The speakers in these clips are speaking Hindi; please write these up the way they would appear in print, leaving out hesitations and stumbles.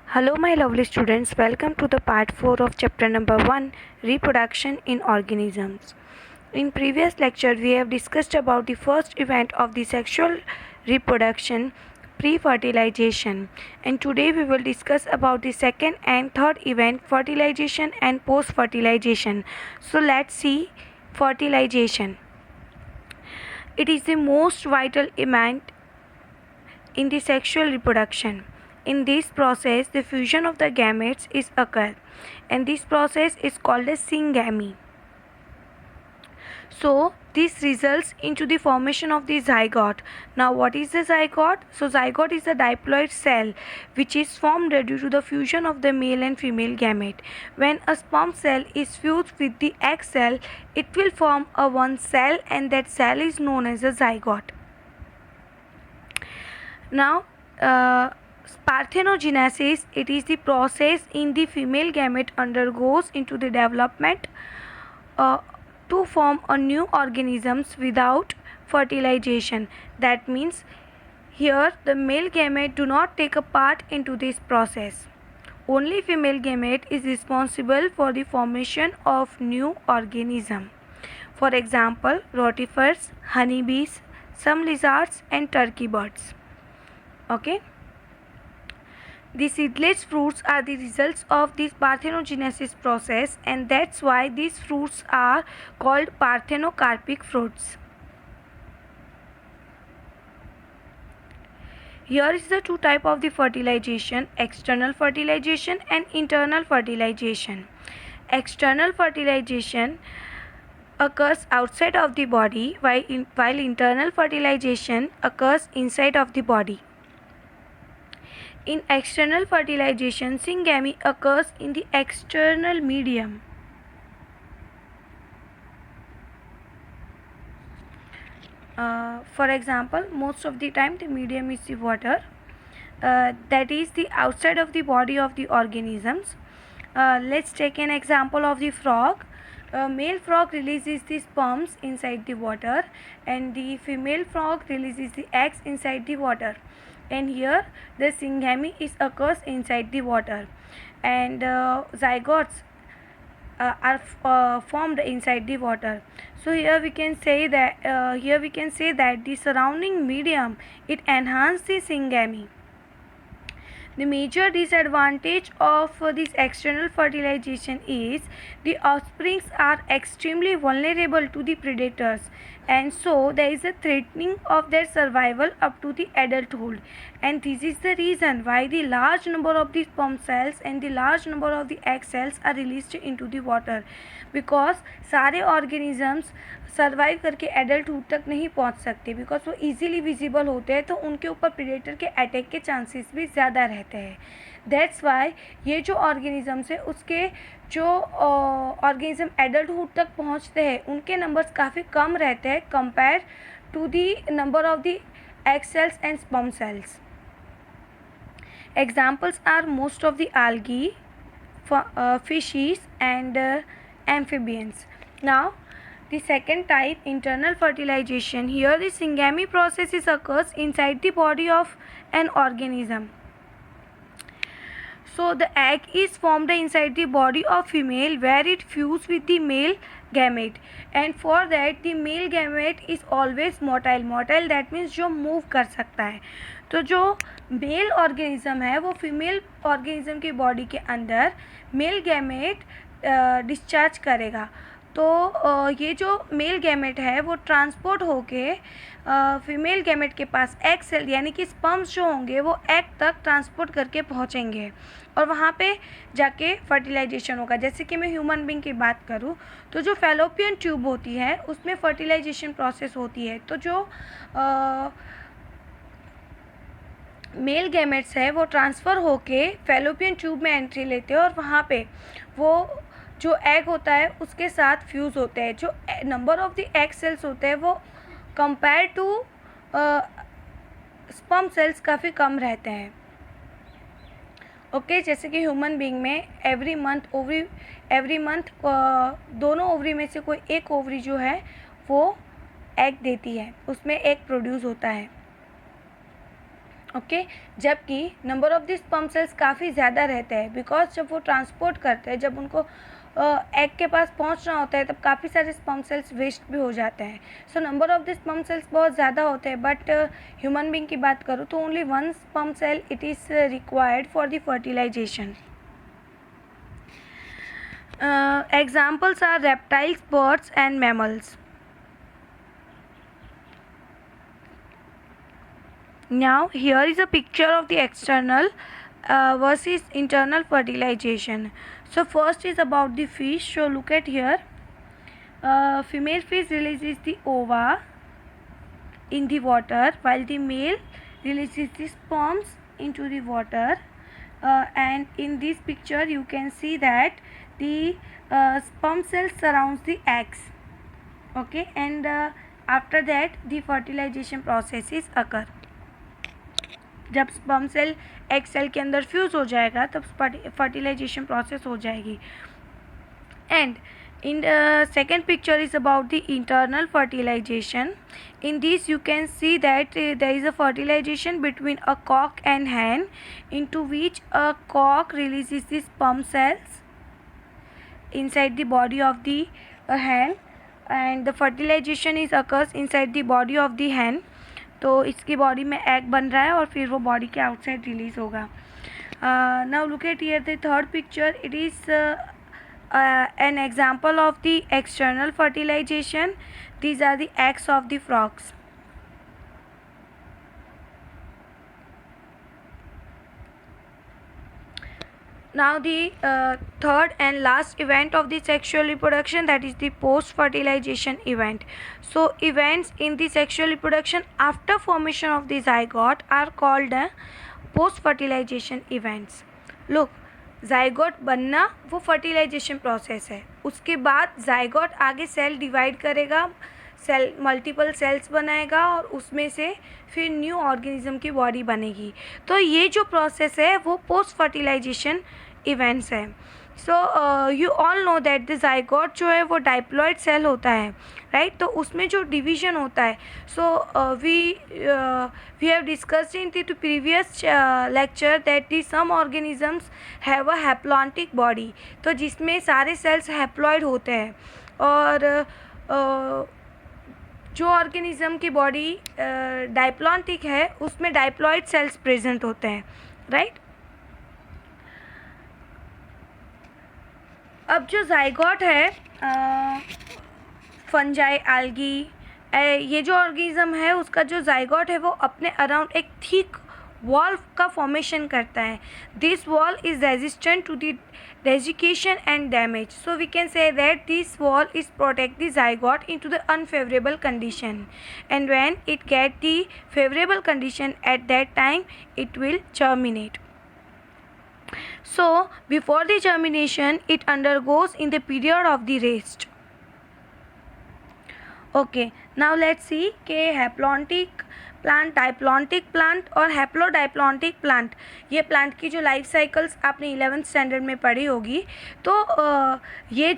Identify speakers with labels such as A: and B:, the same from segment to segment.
A: Hello, my lovely students. Welcome to the part 4 of chapter number 1, Reproduction in Organisms. In previous lecture, we have discussed about the first event of the sexual reproduction, pre-fertilization, and today we will discuss about the second and third event, fertilization and post-fertilization. So let's see fertilization. It is the most vital event in the sexual reproduction. In this process, the fusion of the gametes is occur, and this process is called as syngamy. So this results into the formation of the zygote. Now what is the zygote? So zygote is a diploid cell which is formed due to the fusion of the male and female gamete. When a sperm cell is fused with the egg cell, it will form a one cell, and that cell is known as a zygote. Now parthenogenesis, it is the process in the female gamete undergoes into the development to form a new organisms without fertilization. That means here the male gamete do not take a part into this process. Only female gamete is responsible for the formation of new organism. For example, rotifers, honeybees, some lizards and turkey birds. Okay. The seedless fruits are the results of this parthenogenesis process, and that's why these fruits are called parthenocarpic fruits. Here is the two type of the fertilization: external fertilization and internal fertilization. External fertilization occurs outside of the body, while internal fertilization occurs inside of the body. In external fertilization, syngamy occurs in the external medium. For example, most of the time the medium is the water, that is the outside of the body of the organisms. Let's take an example of the frog. Male frog releases the sperms inside the water, and the female frog releases the eggs inside the water. And here the syngamy occurs inside the water, and zygotes are formed inside the water. So here we can say that the surrounding medium, it enhances the syngamy. The major disadvantage of this external fertilization is the offsprings are extremely vulnerable to the predators, and so there is a threatening of their survival up to the adulthood. And this is the reason why the large number of the sperm cells and the large number of the egg cells are released into the water, because सारे organisms सर्वाइव करके एडल्टहुड तक नहीं पहुंच सकते, बिकॉज वो इजीली विजिबल होते हैं, तो उनके ऊपर प्रेडेटर के अटैक के चांसेस भी ज़्यादा रहते हैं. दैट्स वाई ये जो ऑर्गेनिजम्स है, उसके जो ऑर्गेनिज्म एडल्टहुड तक पहुंचते हैं, उनके नंबर्स काफ़ी कम रहते हैं compare to the number of the egg cells and sperm cells. Examples are most of the algae, fishes and amphibians. Now the second type, internal fertilization. Here the syngamy process occurs inside the body of an organism. So the egg is formed inside the body of female, where it fuses with the male gamete, and for that the male gamete is always motile. Motile that means जो move कर सकता है. तो जो मेल ऑर्गेनिज्म है वो फीमेल ऑर्गेनिज्म की बॉडी के अंदर मेल गैमेट डिस्चार्ज करेगा. तो ये जो मेल गैमेट है वो ट्रांसपोर्ट होके फीमेल गैमेट के पास एग सेल यानी कि स्पर्म्स जो होंगे वो एग तक ट्रांसपोर्ट करके पहुँचेंगे, और वहाँ पे जाके फर्टिलाइजेशन होगा. जैसे कि मैं ह्यूमन बींग की बात करूँ तो जो फैलोपियन ट्यूब होती है उसमें फर्टिलाइजेशन प्रोसेस होती है. तो जो मेल गैमेट्स है वो ट्रांसफ़र होके फैलोपियन ट्यूब में एंट्री लेते हैं, और वहाँ पे वो जो एग होता है उसके साथ फ्यूज़ होते हैं. जो number of the egg cells होते हैं वो कंपेयर टू स्पर्म सेल्स काफ़ी कम रहते हैं. ओके. जैसे कि ह्यूमन बीइंग में एवरी मंथ दोनों ओवरी में से कोई एक ओवरी जो है वो एग देती है, उसमें एग प्रोड्यूस होता है. ओके जबकि number of the sperm cells काफ़ी ज़्यादा रहते हैं, बिकॉज जब वो ट्रांसपोर्ट करते हैं, जब उनको एग के पास पहुंचना होता है, तब काफ़ी सारे स्पर्म सेल्स वेस्ट भी हो जाते हैं. So number of the sperm cells बहुत ज़्यादा होते हैं, बट ह्यूमन बींग की बात करूँ तो only one sperm cell it is required for the fertilisation. Examples are reptiles, birds and mammals. Now here is a picture of the external versus internal fertilization. So first is about the fish. So look at here. Female fish releases the ova in the water, while the male releases the sperms into the water. And in this picture you can see that the sperm cells surrounds the eggs. Okay, and after that the fertilization processes occur. जब स्पर्म सेल एग सेल के अंदर फ्यूज़ हो जाएगा तब फर्टिलाइजेशन प्रोसेस हो जाएगी. And in the second picture is about the internal fertilization. In this you can see that there is a fertilization between a cock and hen, into which a cock releases the sperm cells inside the body of the hen, and the fertilization is occurs inside the body of the hen. तो इसकी बॉडी में एग बन रहा है और फिर वो बॉडी के आउटसाइड रिलीज होगा. Now look at here the third picture. It is an example of the external fertilization. These are the eggs of the frogs. Now the third and last event of the sexual reproduction, that is the post fertilization event. So events in the sexual reproduction after formation of the zygote are called post fertilization events. Look, zygote बनना वो फर्टिलाइजेशन प्रोसेस है. उसके बाद ज़ाइगोट आगे सेल डिवाइड करेगा, सेल मल्टीपल सेल्स बनाएगा और उसमें से फिर न्यू ऑर्गेनिज्म की बॉडी बनेगी. तो ये जो प्रोसेस है वो पोस्ट फर्टिलाइजेशन इवेंट्स है. So you all know that the zygote जो है वो डाइप्लॉइड सेल होता है, राइट. तो उसमें जो डिवीजन होता है, so we have discussed in the previous lecture that the some organisms have a haplontic body. तो जिसमें सारे सेल्स हैप्लॉइड होते हैं, और जो ऑर्गेनिज्म की बॉडी डाइप्लॉन्टिक है उसमें डाइप्लॉइड सेल्स प्रेजेंट होते हैं, राइट. अब जो ज़ाइगोट है, फंजाई, एल्गी, ये जो ऑर्गेनिज्म है उसका जो ज़ाइगोट है वो अपने अराउंड एक थिक वॉल का फॉर्मेशन करता है. This wall is resistant to the desiccation and damage. So we can say that this wall is protect the zygote into the unfavorable condition, and when it get the favorable condition, at that time it will germinate. So before the germination it undergoes in the period of the rest. Okay, now let's see कि हैप्लॉन्टिक प्लांट, डाइप्लॉन्टिक प्लांट और हैप्लोडाइप्लॉन्टिक प्लांट, ये प्लांट की जो लाइफ साइकिल्स आपने 11th स्टैंडर्ड में पढ़ी होगी. तो ये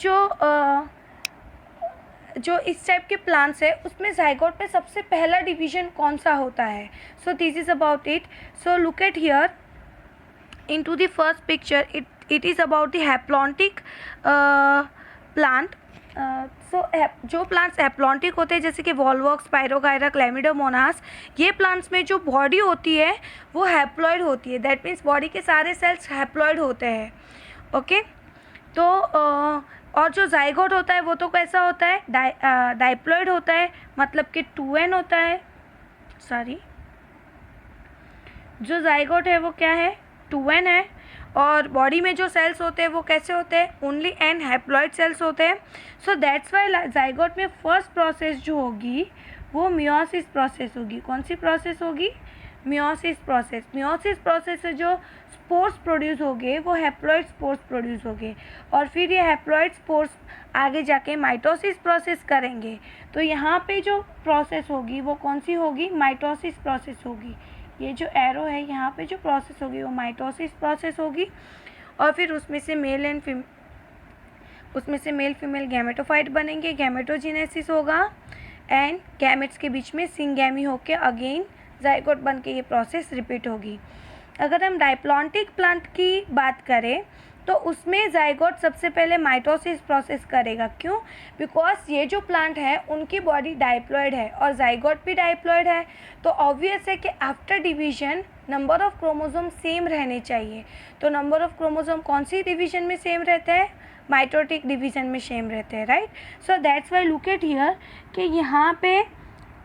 A: जो इस टाइप के प्लांट्स है उसमें ज़ाइगोट में सबसे पहला डिवीजन कौन सा होता है. So this is about it. So look at here into the first picture. It is about the haplontic plant. So जो प्लांट्स हैप्लॉन्टिक होते हैं जैसे कि वॉलवॉक्स, पायरोगायरा, क्लैमिडोमोनास, ये प्लांट्स में जो बॉडी होती है वो हैप्लॉइड होती है. दैट मीन्स बॉडी के सारे सेल्स हैप्लॉइड होते हैं. ओके, तो और जो ज़ाइगोट होता है वो तो कैसा होता है, डाइप्लॉइड होता है, मतलब कि 2n होता है. सॉरी, जो ज़ाइगोट है वो क्या है, 2n है. और बॉडी में जो सेल्स होते हैं वो कैसे होते हैं, ओनली n हैप्लॉइड सेल्स होते हैं. सो दैट्स वाई ज़ाइगोट में फर्स्ट प्रोसेस जो होगी वो मियोसिस प्रोसेस होगी. कौन सी प्रोसेस होगी, मियोसिस प्रोसेस. मियोसिस प्रोसेस से जो स्पोर्स प्रोड्यूस होंगे वो हैप्लॉइड स्पोर्स प्रोड्यूस होंगे, और फिर ये हैप्लॉइड स्पोर्स आगे जाके माइटोसिस प्रोसेस करेंगे. तो यहाँ पे जो प्रोसेस होगी वो कौन सी होगी, माइटोसिस प्रोसेस होगी. ये जो एरो है यहाँ पे जो प्रोसेस होगी वो माइटोसिस प्रोसेस होगी, और फिर उसमें से मेल फीमेल गैमेटोफाइट बनेंगे, गैमेटोजेनेसिस होगा, एंड गैमेट्स के बीच में सिंगैमी होके अगेन जाइगोट बन के ये प्रोसेस रिपीट होगी। अगर हम डायप्लॉन्टिक प्लांट की बात करें तो उसमें जाइगोट सबसे पहले माइटोसिस प्रोसेस करेगा। क्यों? बिकॉज ये जो प्लांट है उनकी बॉडी डायप्लॉइड है और जाइगोट भी डायप्लॉइड है, तो ऑब्वियस है कि after division number of chromosome same रहने चाहिए। तो नंबर ऑफ क्रोमोसोम कौन सी डिवीजन में सेम रहते हैं? माइटोटिक डिवीजन में सेम रहते हैं, right. So that's why look at here कि यहाँ पे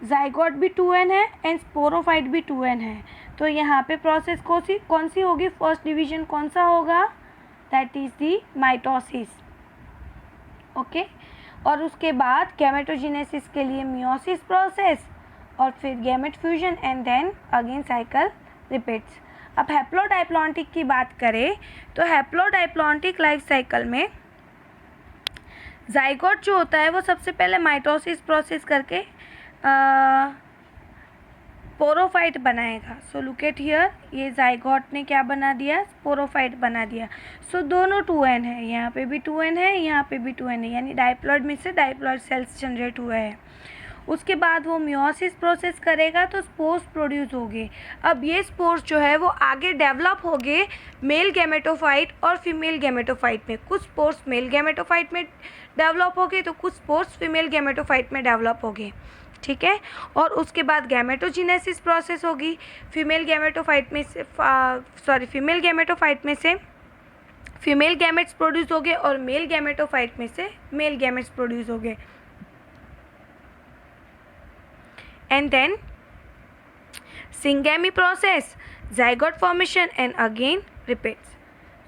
A: जाइगोट भी 2n है एंड स्पोरोफाइट भी 2n है। तो यहाँ पे प्रोसेस कौन सी होगी? फर्स्ट डिवीजन कौन सा होगा? That is the mitosis. Okay, और उसके बाद गैमेटोजेनेसिस के लिए मियोसिस प्रोसेस और फिर gamete fusion and then again cycle repeats. अब हैप्लोडाइप्लॉन्टिक की बात करें तो हैप्लोडाइप्लॉन्टिक लाइफ साइकिल में जाइगोट जो होता है वो सबसे पहले माइटोसिस प्रोसेस करके स्पोरोफाइट बनाएगा। सो लुक एट हियर, ये जाइगोट ने क्या बना दिया? स्पोरोफाइट बना दिया। सो दोनों 2n है, यहाँ पे भी 2n है, यहाँ पे भी 2n है, यानी डायप्लॉइड में से डायप्लॉइड सेल्स जनरेट हुए हैं। उसके बाद वो मियोसिस प्रोसेस करेगा तो स्पोर्स प्रोड्यूस होंगे। अब ये स्पोर्स जो है वो आगे डेवलप होंगे मेल गैमेटोफाइट और फीमेल गैमेटोफाइट में। कुछ स्पोर्स मेल गैमेटोफाइट में डेवलप होंगे तो कुछ स्पोर्स फीमेल गैमेटोफाइट में डेवलप होंगे, ठीक है। और उसके बाद गैमेटोजेनेसिस प्रोसेस होगी। फीमेल गैमेटोफाइट में से फीमेल गैमेट्स प्रोड्यूस होंगे और मेल गैमेटोफाइट में से मेल गैमेट्स प्रोड्यूस होंगे। And then syngamy process, zygote formation and again repeats.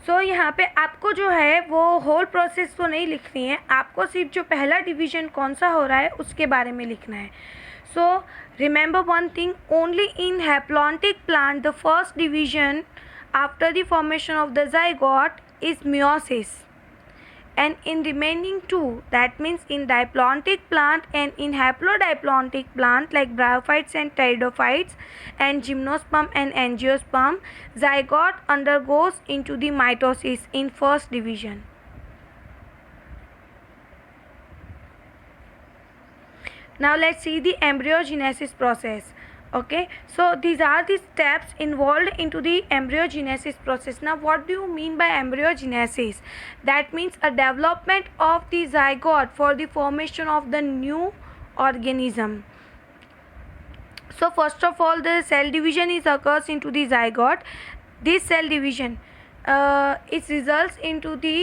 A: So यहाँ पे आपको जो है वो होल प्रोसेस तो नहीं लिखनी है, आपको सिर्फ जो पहला डिवीजन कौन सा हो रहा है उसके बारे में लिखना है। So remember one thing, only in haplontic plant the first division after the formation of the zygote is meiosis, and in remaining two, that means in diplontic plant and in haplodiplontic plant like bryophytes and pteridophytes and gymnosperm and angiosperm, zygote undergoes into the mitosis in first division. Now let's see the embryogenesis process. Okay, so these are the steps involved into the embryogenesis process. Now what do you mean by embryogenesis? That means a development of the zygote for the formation of the new organism. So first of all, the cell division is occurs into the zygote. This cell division it results into the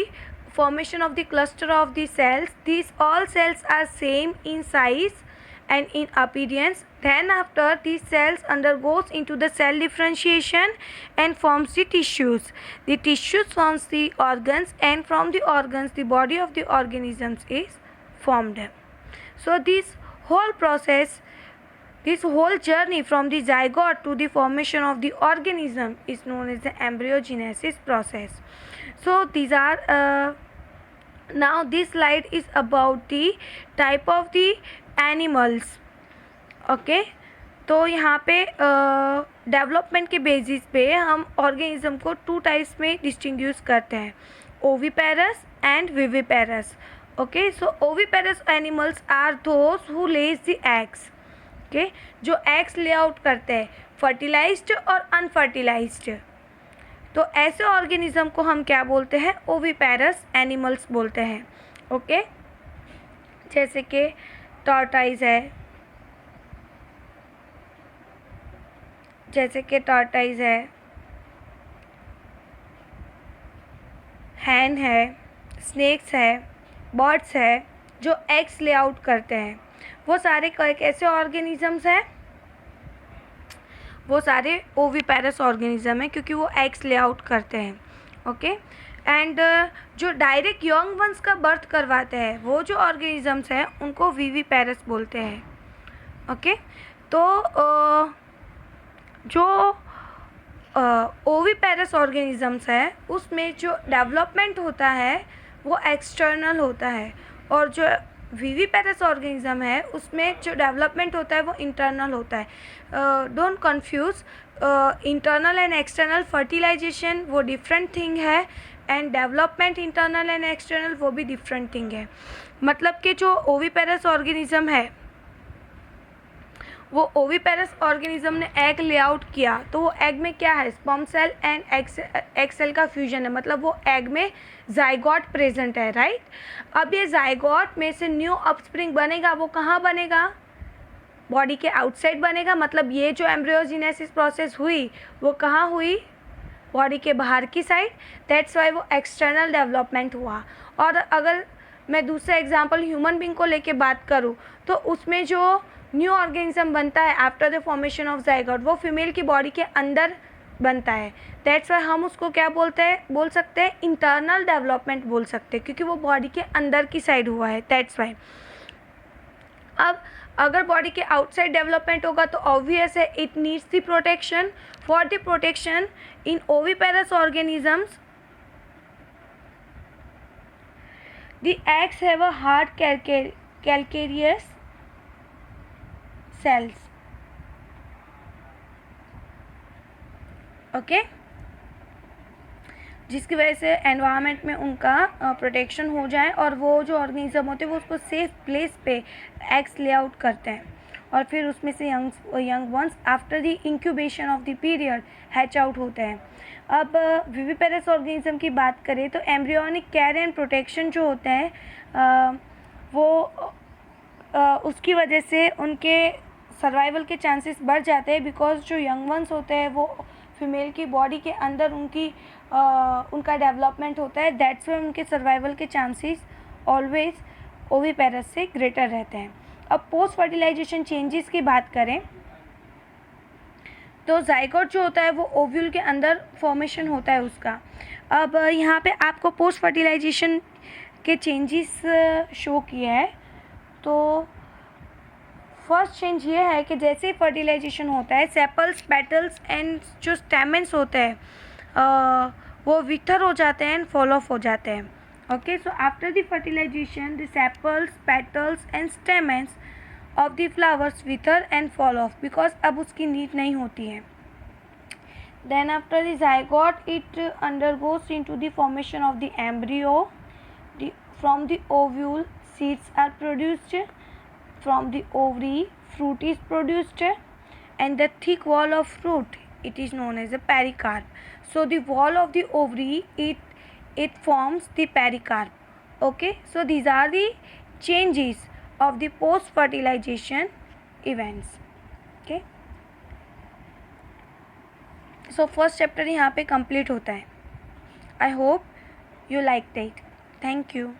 A: formation of the cluster of the cells. These all cells are same in size and in appearance. Then after, these cells undergoes into the cell differentiation and forms the tissues. The tissues forms the organs, and from the organs the body of the organisms is formed. So this whole process, this whole journey from the zygote to the formation of the organism is known as the embryogenesis process. So these are now this slide is about the type of the animals. Okay, तो यहाँ पे डेवलपमेंट के बेसिस पे हम ऑर्गेनिज्म को 2 टाइप्स में डिस्टिंग्विश करते हैं, oviparous and viviparous. Okay, so oviparous animals are those who lays the eggs. Okay, जो एग्स ले आउट करते हैं, फर्टिलाइज्ड और अनफर्टिलाइज्ड। तो ऐसे ऑर्गेनिज्म को हम क्या बोलते हैं? ओविपेरस एनिमल्स बोलते हैं। ओके, जैसे कि टॉर्टाइज है, हैन है, स्नेक्स है, बर्ड्स है, जो एग्स ले आउट करते हैं, वो सारे कैसे ऑर्गेनिजम्स हैं? वो सारे ओविपेरस ऑर्गेनिज्म हैं क्योंकि वो एग्स ले आउट करते हैं। ओके, एंड जो डायरेक्ट यंग वंस का बर्थ करवाते हैं वो जो ऑर्गेनिजम्स हैं उनको विविपेरस बोलते हैं। ओके, तो जो ओविपेरस ऑर्गेनिजम्स है उसमें जो डेवलपमेंट होता है वो एक्सटर्नल होता है, और जो विविपेरस ऑर्गेनिज्म है उसमें जो डेवलपमेंट होता है वो इंटरनल होता है। Don't confuse, internal and external fertilisation वो डिफरेंट थिंग है, and development internal and external वो भी डिफरेंट थिंग है। मतलब कि जो ओविपेरस ऑर्गेनिज्म है वो ओविपेरस ऑर्गेनिज्म ने एग लेआउट किया, तो वो एग में क्या है, sperm cell and egg cell का फ्यूजन है, मतलब वो एग में जाइगोट प्रेजेंट है, राइट। अब ये जाइगोट में से न्यू ऑफस्प्रिंग बनेगा, वो कहाँ बनेगा, बॉडी के आउटसाइड बनेगा, मतलब ये जो एम्ब्रियोजेनेसिस प्रोसेस हुई वो कहाँ हुई, बॉडी के बाहर की साइड, दैट्स वाई वो एक्सटर्नल डेवलपमेंट हुआ। और अगर मैं दूसरा एग्जांपल ह्यूमन बींग को लेके बात करूँ, तो उसमें जो न्यू ऑर्गेनिज्म बनता है after the formation of zygote, वो फीमेल की बॉडी के अंदर बनता है, दैट्स वाई हम उसको क्या बोल सकते हैं, इंटरनल डेवलपमेंट बोल सकते हैं, क्योंकि वो बॉडी के अंदर की साइड हुआ है, दैट्स वाई। अब अगर बॉडी के आउटसाइड डेवलपमेंट होगा तो ऑब्वियस है it needs the protection. For the protection in oviparous organisms the eggs have a hard calcareous cells, okay, जिसकी वजह से एनवायरनमेंट में उनका प्रोटेक्शन हो जाए और वो जो ऑर्गेनिज्म होते हैं वो उसको सेफ प्लेस पे एग्स ले आउट करते हैं और फिर उसमें से young ones after the incubation of the period hatch out होते हैं। अब विविपेरस ऑर्गेनिज्म की बात करें तो एम्ब्रियोनिक केयर एंड प्रोटेक्शन जो होते हैं वो उसकी वजह से उनके सर्वाइवल के चांसेस बढ़ जाते हैं, बिकॉज जो यंग वंस होते हैं वो फीमेल की बॉडी के अंदर उनका डेवलपमेंट होता है, दैट्स वाई उनके सर्वाइवल के चांसेस ऑलवेज ओविपेरस से ग्रेटर रहते हैं। अब पोस्ट फर्टिलाइजेशन चेंजेस की बात करें तो जाइगोट जो होता है वो ओव्यूल के अंदर फॉर्मेशन होता है उसका। अब यहाँ पे आपको पोस्ट फर्टिलाइजेशन के चेंजेस शो किया है। तो फर्स्ट चेंज ये है कि जैसे ही फर्टिलाइजेशन होता है सेपल्स, पेटल्स एंड जो स्टेमेंस होते हैं वो विथर हो जाते हैं एंड फॉल ऑफ हो जाते हैं। Okay, so after the fertilization the sepals, petals and stamens of the flowers wither and fall off, because अब उसकी नीड नहीं होती है। Then after the zygote it undergoes into the formation of the embryo. From the ovule seeds are produced, from the ovary fruit is produced, and the thick wall of fruit it is known as a pericarp. So the wall of the ovary it forms the pericarp. Okay, so these are the changes of the post fertilization events. Okay, so first chapter यहाँ पे complete होता है. I hope you liked it. Thank you.